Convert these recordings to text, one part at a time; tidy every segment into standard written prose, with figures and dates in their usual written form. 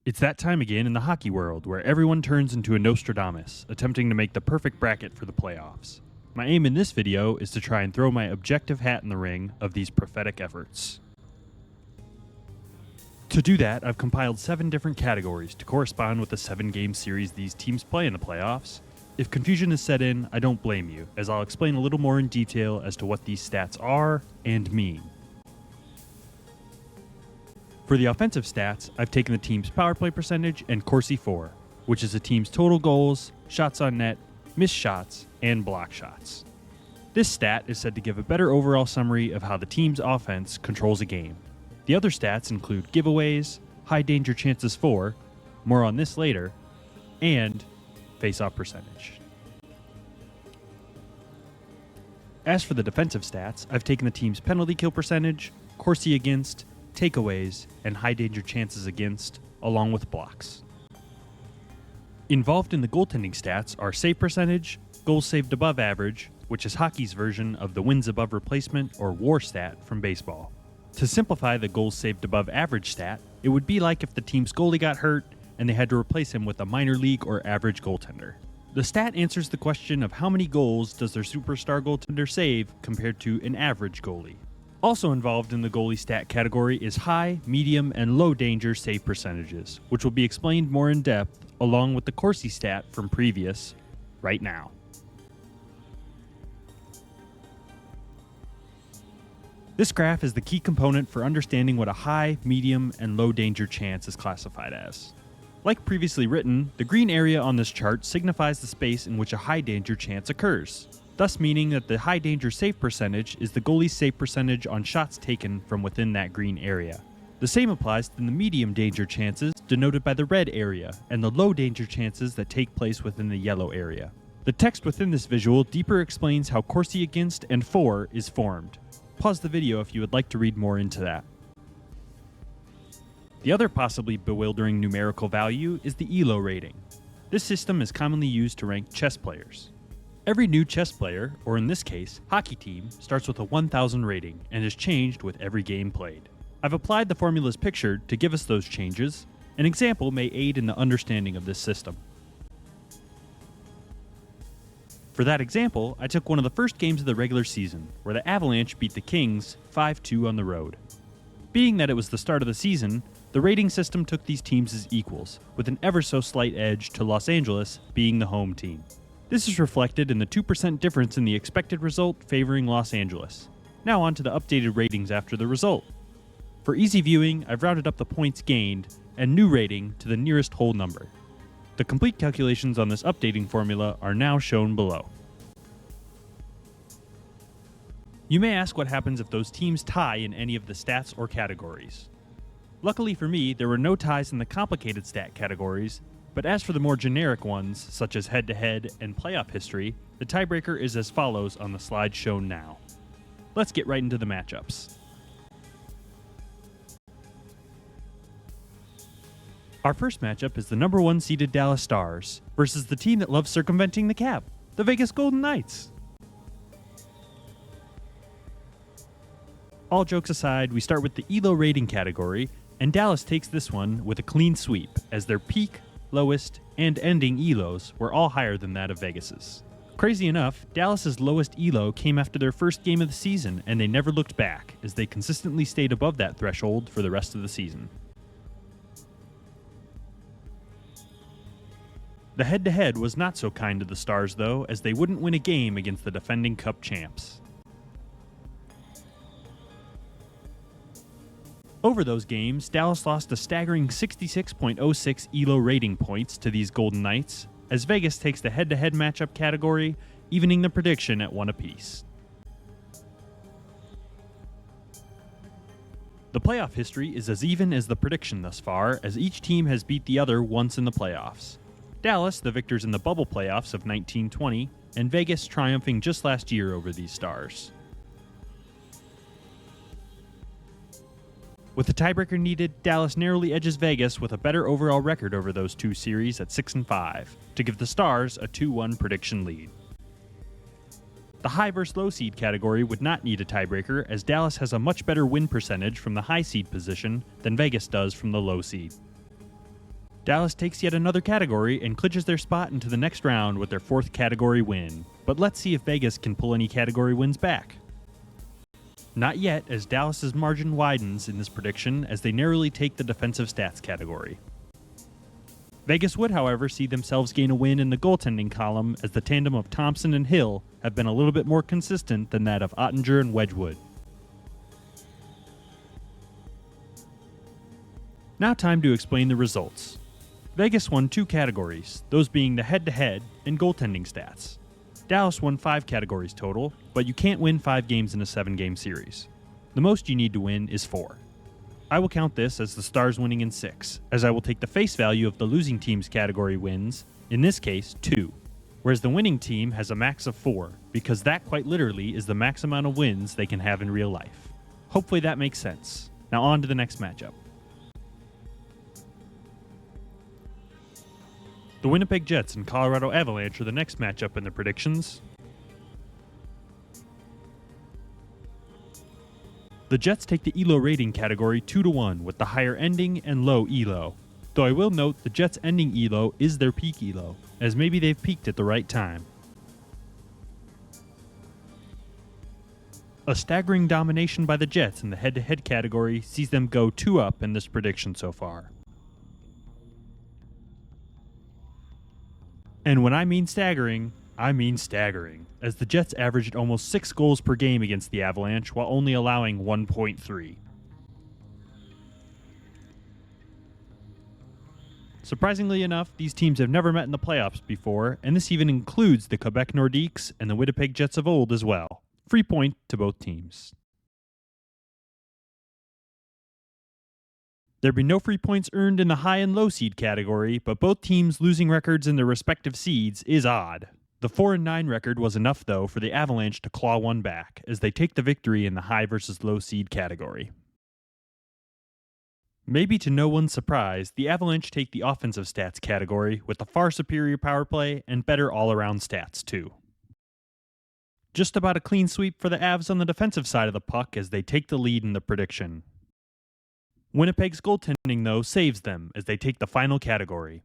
It's that time again in the hockey world where everyone turns into a Nostradamus, attempting to make the perfect bracket for the playoffs. My aim in this video is to try and throw my objective hat in the ring of these prophetic efforts. To do that, I've compiled 7 different categories to correspond with the 7-game series these teams play in the playoffs. If confusion is set in, I don't blame you, as I'll explain a little more in detail as to what these stats are and mean. For the offensive stats, I've taken the team's power play percentage and Corsi for, which is the team's total goals, shots on net, missed shots, and block shots. This stat is said to give a better overall summary of how the team's offense controls a game. The other stats include giveaways, high danger chances for, more on this later, and face-off percentage. As for the defensive stats, I've taken the team's penalty kill percentage, Corsi against, takeaways, and high danger chances against, along with blocks. Involved in the goaltending stats are save percentage, goals saved above average, which is hockey's version of the wins above replacement or WAR stat from baseball. To simplify the goals saved above average stat, it would be like if the team's goalie got hurt and they had to replace him with a minor league or average goaltender. The stat answers the question of how many goals does their superstar goaltender save compared to an average goalie. Also involved in the goalie stat category is high, medium, and low danger save percentages, which will be explained more in depth along with the Corsi stat from previous, right now. This graph is the key component for understanding what a high, medium, and low danger chance is classified as. Like previously written, the green area on this chart signifies the space in which a high danger chance occurs, thus meaning that the high danger save percentage is the goalie's save percentage on shots taken from within that green area. The same applies to the medium danger chances denoted by the red area and the low danger chances that take place within the yellow area. The text within this visual deeper explains how Corsi against and for is formed. Pause the video if you would like to read more into that. The other possibly bewildering numerical value is the ELO rating. This system is commonly used to rank chess players. Every new chess player, or in this case, hockey team, starts with a 1000 rating and is changed with every game played. I've applied the formulas pictured to give us those changes. An example may aid in the understanding of this system. For that example, I took one of the first games of the regular season, where the Avalanche beat the Kings 5-2 on the road. Being that it was the start of the season, the rating system took these teams as equals, with an ever so slight edge to Los Angeles being the home team. This is reflected in the 2% difference in the expected result favoring Los Angeles. Now on to the updated ratings after the result. For easy viewing, I've rounded up the points gained and new rating to the nearest whole number. The complete calculations on this updating formula are now shown below. You may ask what happens if those teams tie in any of the stats or categories. Luckily for me, there were no ties in the complicated stat categories, but as for the more generic ones, such as head-to-head and playoff history, the tiebreaker is as follows on the slide shown now. Let's get right into the matchups. Our first matchup is the number 1 seeded Dallas Stars versus the team that loves circumventing the cap, the Vegas Golden Knights. All jokes aside, we start with the ELO rating category, and Dallas takes this one with a clean sweep, as their peak, lowest, and ending ELOs were all higher than that of Vegas's. Crazy enough, Dallas's lowest ELO came after their first game of the season, and they never looked back, as they consistently stayed above that threshold for the rest of the season. The head-to-head was not so kind to the Stars though, as they wouldn't win a game against the defending Cup champs. Over those games, Dallas lost a staggering 66.06 ELO rating points to these Golden Knights, as Vegas takes the head-to-head matchup category, evening the prediction at 1 apiece. The playoff history is as even as the prediction thus far, as each team has beat the other once in the playoffs. Dallas, the victors in the bubble playoffs of 1920, and Vegas triumphing just last year over these Stars. With the tiebreaker needed, Dallas narrowly edges Vegas with a better overall record over those two series at 6-5, to give the Stars a 2-1 prediction lead. The high versus low seed category would not need a tiebreaker, as Dallas has a much better win percentage from the high seed position than Vegas does from the low seed. Dallas takes yet another category and clinches their spot into the next round with their 4th category win. But let's see if Vegas can pull any category wins back. Not yet, as Dallas's margin widens in this prediction as they narrowly take the defensive stats category. Vegas would, however, see themselves gain a win in the goaltending column as the tandem of Thompson and Hill have been a little bit more consistent than that of Ottinger and Wedgwood. Now time to explain the results. Vegas won 2 categories, those being the head-to-head and goaltending stats. Dallas won 5 categories total, but you can't win 5 games in a 7-game series. The most you need to win is 4. I will count this as the Stars winning in 6, as I will take the face value of the losing team's category wins, in this case 2, whereas the winning team has a max of 4, because that quite literally is the max amount of wins they can have in real life. Hopefully that makes sense. Now on to the next matchup. The Winnipeg Jets and Colorado Avalanche are the next matchup in the predictions. The Jets take the ELO rating category 2-1 with the higher ending and low ELO. Though I will note the Jets' ending ELO is their peak ELO, as maybe they've peaked at the right time. A staggering domination by the Jets in the head-to-head category sees them go 2-up in this prediction so far. And when I mean staggering, as the Jets averaged almost 6 goals per game against the Avalanche while only allowing 1.3. Surprisingly enough, these teams have never met in the playoffs before, and this even includes the Quebec Nordiques and the Winnipeg Jets of old as well. Free point to both teams. There'd be no free points earned in the high and low seed category, but both teams losing records in their respective seeds is odd. The 4-9 record was enough, though, for the Avalanche to claw one back, as they take the victory in the high versus low seed category. Maybe to no one's surprise, the Avalanche take the offensive stats category with a far superior power play and better all-around stats, too. Just about a clean sweep for the Avs on the defensive side of the puck as they take the lead in the prediction. Winnipeg's goaltending, though, saves them as they take the final category.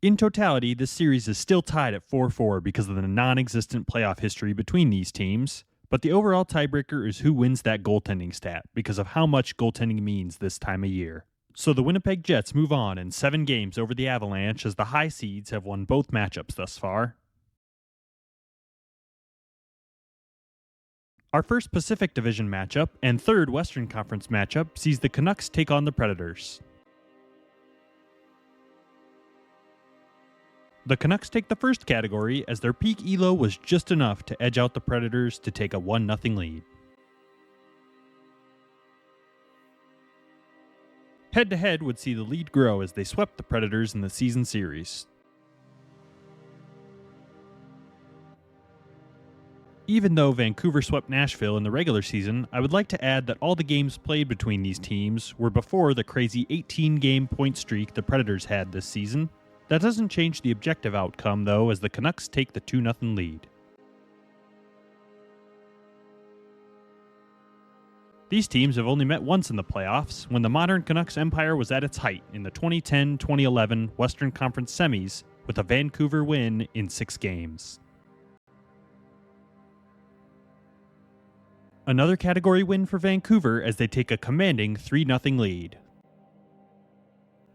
In totality, this series is still tied at 4-4 because of the non-existent playoff history between these teams, but the overall tiebreaker is who wins that goaltending stat because of how much goaltending means this time of year. So the Winnipeg Jets move on in 7 games over the Avalanche as the high seeds have won both matchups thus far. Our first Pacific Division matchup and third Western Conference matchup sees the Canucks take on the Predators. The Canucks take the first category as their peak ELO was just enough to edge out the Predators to take a 1-0 lead. Head-to-head would see the lead grow as they swept the Predators in the season series. Even though Vancouver swept Nashville in the regular season, I would like to add that all the games played between these teams were before the crazy 18-game point streak the Predators had this season. That doesn't change the objective outcome, though, as the Canucks take the 2-0 lead. These teams have only met once in the playoffs, when the modern Canucks empire was at its height in the 2010-2011 Western Conference semis, with a Vancouver win in 6 games. Another category win for Vancouver as they take a commanding 3-0 lead.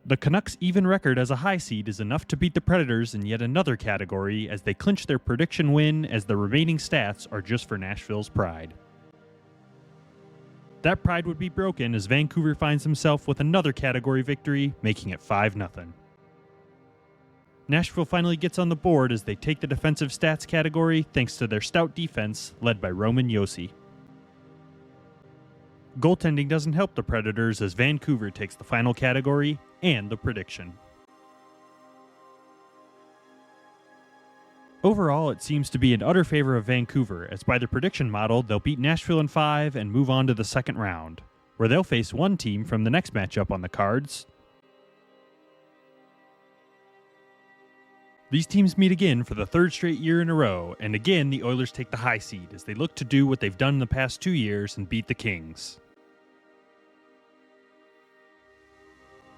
The Canucks' even record as a high seed is enough to beat the Predators in yet another category as they clinch their prediction win as the remaining stats are just for Nashville's pride. That pride would be broken as Vancouver finds himself with another category victory, making it 5-0. Nashville finally gets on the board as they take the defensive stats category thanks to their stout defense led by Roman Josi. Goaltending doesn't help the Predators as Vancouver takes the final category and the prediction. Overall, it seems to be in utter favor of Vancouver, as by the prediction model, they'll beat Nashville in 5 and move on to the second round, where they'll face one team from the next matchup on the cards. These teams meet again for the 3rd straight year in a row, and again the Oilers take the high seed as they look to do what they've done in the past 2 years and beat the Kings.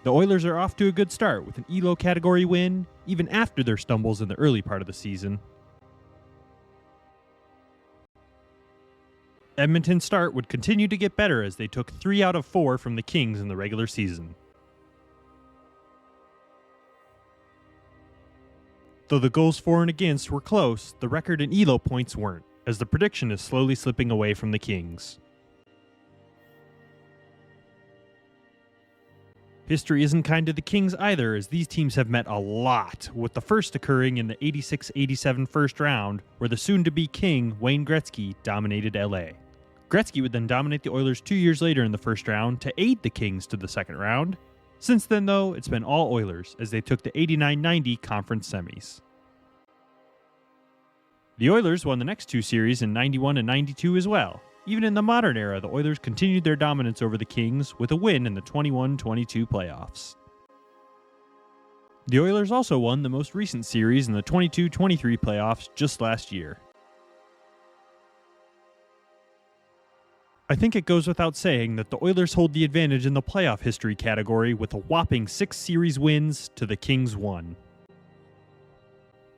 The Oilers are off to a good start with an ELO category win, even after their stumbles in the early part of the season. Edmonton's start would continue to get better as they took 3 out of 4 from the Kings in the regular season. Though the goals for and against were close, the record in ELO points weren't, as the prediction is slowly slipping away from the Kings. History isn't kind to the Kings either, as these teams have met a lot, with the first occurring in the 86-87 first round, where the soon-to-be King, Wayne Gretzky, dominated LA. Gretzky would then dominate the Oilers 2 years later in the first round to aid the Kings to the second round. Since then, though, it's been all Oilers, as they took the 89-90 conference semis. The Oilers won the next 2 series in 91 and 92 as well. Even in the modern era, the Oilers continued their dominance over the Kings with a win in the 21-22 playoffs. The Oilers also won the most recent series in the 22-23 playoffs just last year. I think it goes without saying that the Oilers hold the advantage in the playoff history category with a whopping 6 series wins to the Kings 1.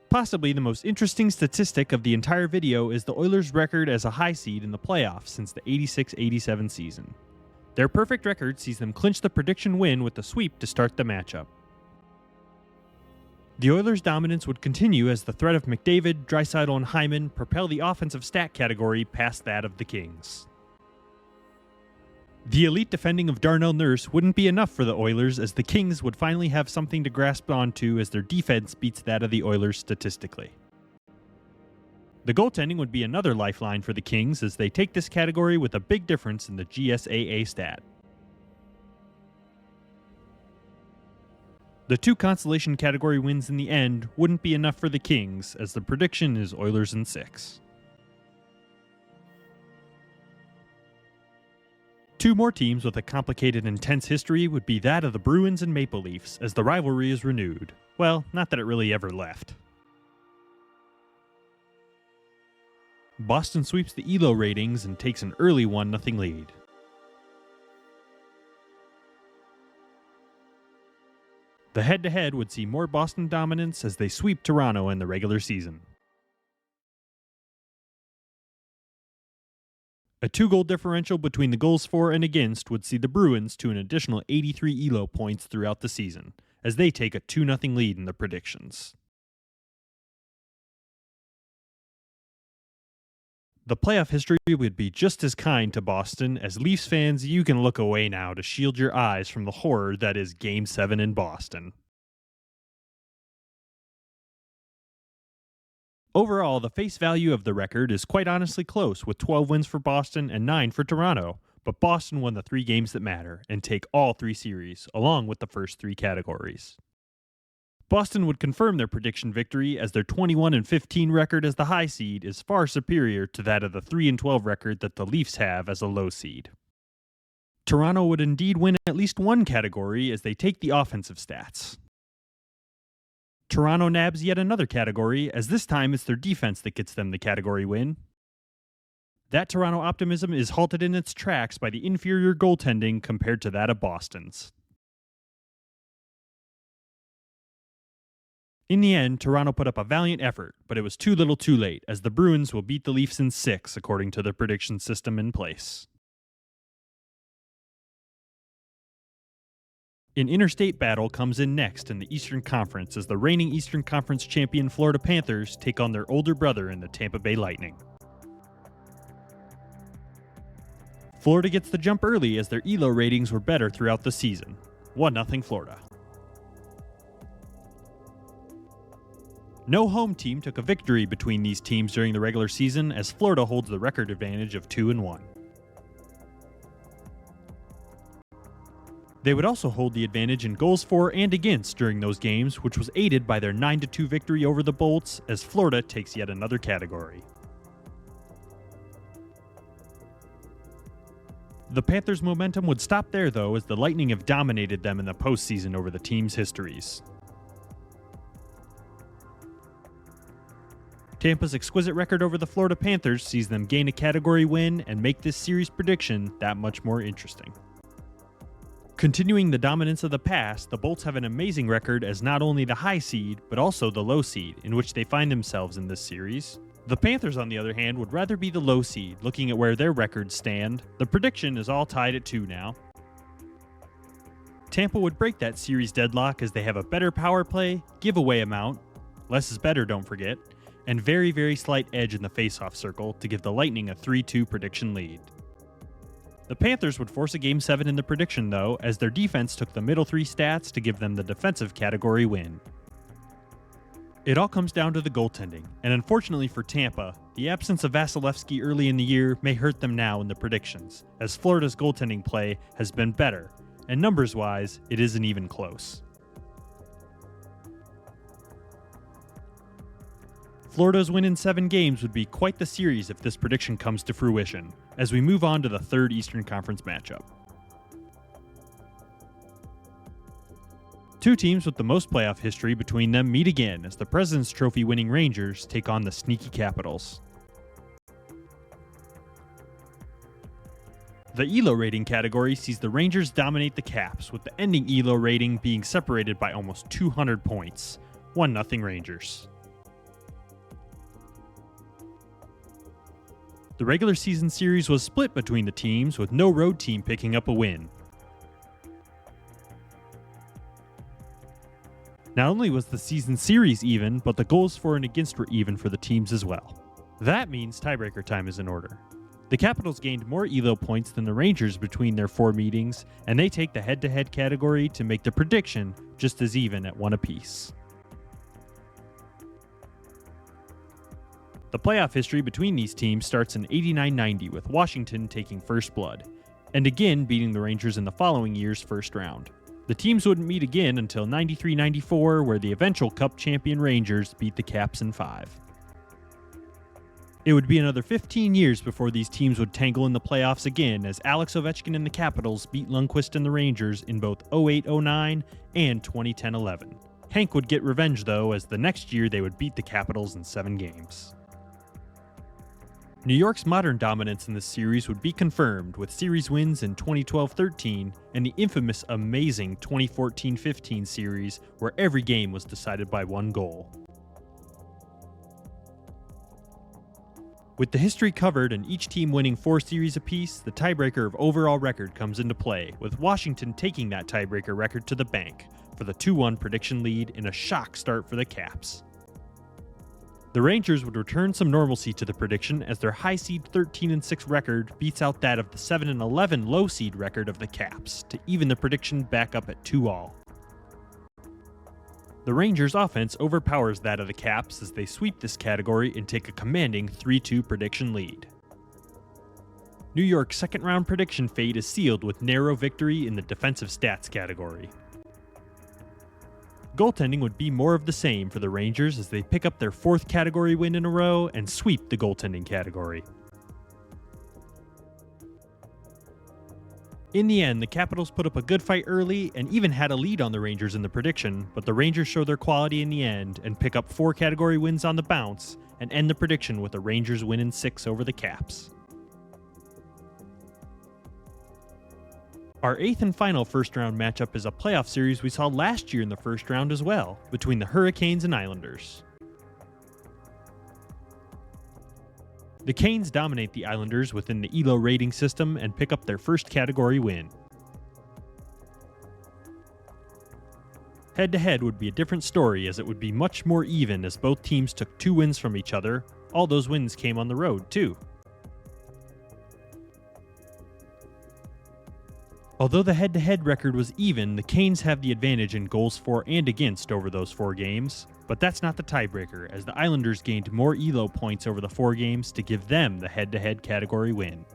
Possibly the most interesting statistic of the entire video is the Oilers' record as a high seed in the playoffs since the 86-87 season. Their perfect record sees them clinch the prediction win with the sweep to start the matchup. The Oilers' dominance would continue as the threat of McDavid, Draisaitl, and Hyman propel the offensive stat category past that of the Kings. The elite defending of Darnell Nurse wouldn't be enough for the Oilers, as the Kings would finally have something to grasp onto as their defense beats that of the Oilers statistically. The goaltending would be another lifeline for the Kings as they take this category with a big difference in the GSAA stat. The 2 consolation category wins in the end wouldn't be enough for the Kings, as the prediction is Oilers in 6. 2 more teams with a complicated, intense history would be that of the Bruins and Maple Leafs, as the rivalry is renewed. Well, not that it really ever left. Boston sweeps the ELO ratings and takes an early 1-0 lead. The head-to-head would see more Boston dominance as they sweep Toronto in the regular season. A 2-goal differential between the goals for and against would see the Bruins to an additional 83 ELO points throughout the season, as they take a 2-0 lead in the predictions. The playoff history would be just as kind to Boston, as Leafs fans, you can look away now to shield your eyes from the horror that is Game 7 in Boston. Overall, the face value of the record is quite honestly close, with 12 wins for Boston and 9 for Toronto, but Boston won the 3 games that matter and take all 3 series, along with the first 3 categories. Boston would confirm their prediction victory, as their 21-15 record as the high seed is far superior to that of the 3-12 record that the Leafs have as a low seed. Toronto would indeed win at least 1 category as they take the offensive stats. Toronto nabs yet another category, as this time it's their defense that gets them the category win. That Toronto optimism is halted in its tracks by the inferior goaltending compared to that of Boston's. In the end, Toronto put up a valiant effort, but it was too little too late, as the Bruins will beat the Leafs in 6 according to the prediction system in place. An interstate battle comes in next in the Eastern Conference as the reigning Eastern Conference champion Florida Panthers take on their older brother in the Tampa Bay Lightning. Florida gets the jump early as their ELO ratings were better throughout the season. 1-0 Florida. No home team took a victory between these teams during the regular season, as Florida holds the record advantage of 2-1. They would also hold the advantage in goals for and against during those games, which was aided by their 9-2 victory over the Bolts, as Florida takes yet another category. The Panthers' momentum would stop there, though, as the Lightning have dominated them in the postseason over the team's histories. Tampa's exquisite record over the Florida Panthers sees them gain a category win and make this series prediction that much more interesting. Continuing the dominance of the past, the Bolts have an amazing record as not only the high seed, but also the low seed, in which they find themselves in this series. The Panthers, on the other hand, would rather be the low seed, looking at where their records stand. The prediction is all tied at 2 now. Tampa would break that series deadlock as they have a better power play, giveaway amount, less is better, don't forget, and very, very slight edge in the faceoff circle to give the Lightning a 3-2 prediction lead. The Panthers would force a Game 7 in the prediction, though, as their defense took the middle 3 stats to give them the defensive category win. It all comes down to the goaltending, and unfortunately for Tampa, the absence of Vasilevsky early in the year may hurt them now in the predictions, as Florida's goaltending play has been better, and numbers-wise, it isn't even close. Florida's win in 7 games would be quite the series if this prediction comes to fruition, as we move on to the third Eastern Conference matchup. 2 teams with the most playoff history between them meet again as the President's Trophy winning Rangers take on the sneaky Capitals. The ELO rating category sees the Rangers dominate the Caps, with the ending ELO rating being separated by almost 200 points, 1-0 Rangers. The regular season series was split between the teams, with no road team picking up a win. Not only was the season series even, but the goals for and against were even for the teams as well. That means tiebreaker time is in order. The Capitals gained more ELO points than the Rangers between their 4 meetings, and they take the head-to-head category to make the prediction just as even at 1 apiece. The playoff history between these teams starts in 89-90 with Washington taking first blood, and again beating the Rangers in the following year's first round. The teams wouldn't meet again until 93-94, where the eventual Cup champion Rangers beat the Caps in 5. It would be another 15 years before these teams would tangle in the playoffs again, as Alex Ovechkin and the Capitals beat Lundqvist and the Rangers in both 08-09 and 2010-11. Hank would get revenge though, as the next year they would beat the Capitals in 7 games. New York's modern dominance in this series would be confirmed with series wins in 2012-13 and the infamous amazing 2014-15 series where every game was decided by 1 goal. With the history covered and each team winning 4 series apiece, the tiebreaker of overall record comes into play, with Washington taking that tiebreaker record to the bank for the 2-1 prediction lead in a shock start for the Caps. The Rangers would return some normalcy to the prediction as their high seed 13-6 record beats out that of the 7-11 low seed record of the Caps to even the prediction back up at 2-all. The Rangers' offense overpowers that of the Caps as they sweep this category and take a commanding 3-2 prediction lead. New York's second-round prediction fate is sealed with narrow victory in the defensive stats category. Goaltending would be more of the same for the Rangers as they pick up their 4th category win in a row and sweep the goaltending category. In the end, the Capitals put up a good fight early and even had a lead on the Rangers in the prediction, but the Rangers show their quality in the end and pick up 4 category wins on the bounce and end the prediction with the Rangers win in 6 over the Caps. Our 8th and final first-round matchup is a playoff series we saw last year in the first round as well, between the Hurricanes and Islanders. The Canes dominate the Islanders within the ELO rating system and pick up their first category win. Head-to-head would be a different story, as it would be much more even as both teams took 2 wins from each other. All those wins came on the road, too. Although the head-to-head record was even, the Canes have the advantage in goals for and against over those 4 games, but that's not the tiebreaker, as the Islanders gained more ELO points over the 4 games to give them the head-to-head category win.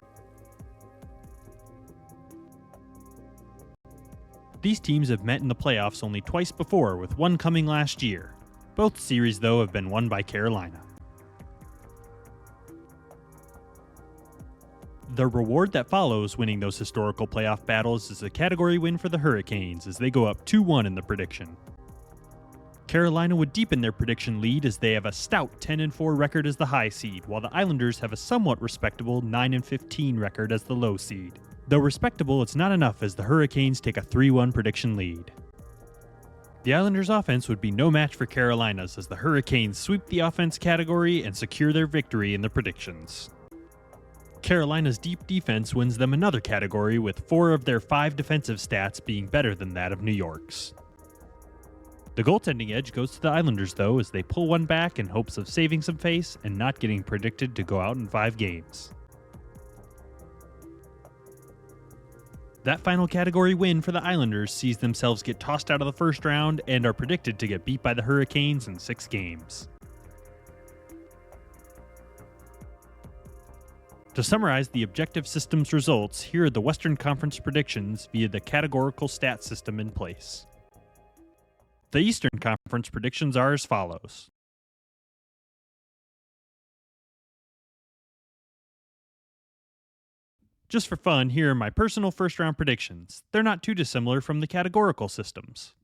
These teams have met in the playoffs only twice before, with one coming last year. Both series, though, have been won by Carolina. The reward that follows winning those historical playoff battles is a category win for the Hurricanes as they go up 2-1 in the prediction. Carolina would deepen their prediction lead as they have a stout 10-4 record as the high seed, while the Islanders have a somewhat respectable 9-15 record as the low seed. Though respectable, it's not enough as the Hurricanes take a 3-1 prediction lead. The Islanders' offense would be no match for Carolina's as the Hurricanes sweep the offense category and secure their victory in the predictions. Carolina's deep defense wins them another category, with 4 of their 5 defensive stats being better than that of New York's. The goaltending edge goes to the Islanders, though, as they pull one back in hopes of saving some face and not getting predicted to go out in 5 games. That final category win for the Islanders sees themselves get tossed out of the first round and are predicted to get beat by the Hurricanes in 6 games. To summarize the objective system's results, here are the Western Conference predictions via the categorical stat system in place. The Eastern Conference predictions are as follows. Just for fun, here are my personal first-round predictions. They're not too dissimilar from the categorical systems.